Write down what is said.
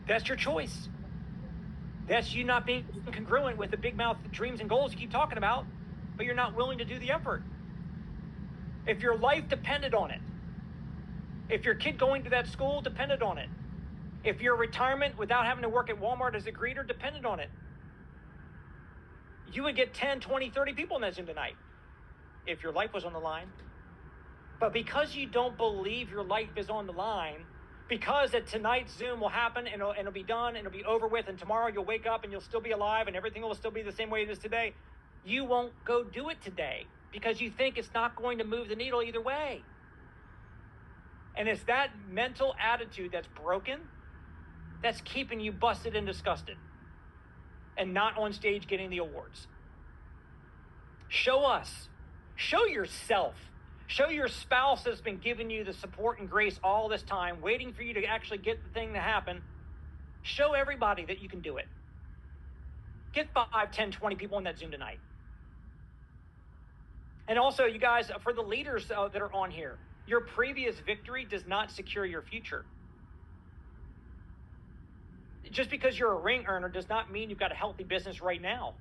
That's your choice. That's you not being congruent with the big mouth dreams and goals you keep talking about, but you're not willing to do the effort. If your life depended on it, if your kid going to that school depended on it, if your retirement without having to work at Walmart as a greeter depended on it, you would get 10, 20, 30 people in that Zoom tonight if your life was on the line. But because you don't believe your life is on the line, because that tonight's Zoom will happen and it'll be done and it'll be over with, and tomorrow you'll wake up and you'll still be alive and everything will still be the same way it is today, you won't go do it today because you think it's not going to move the needle either way. And it's that mental attitude that's broken that's keeping you busted and disgusted and not on stage getting the awards. Show us. Show yourself. Show your spouse that's been giving you the support and grace all this time, waiting for you to actually get the thing to happen. Show everybody that you can do it. Get 5, 10, 20 people in that Zoom tonight. And also, you guys, for the leaders that are on here, your previous victory does not secure your future. Just because you're a ring earner does not mean you've got a healthy business right now.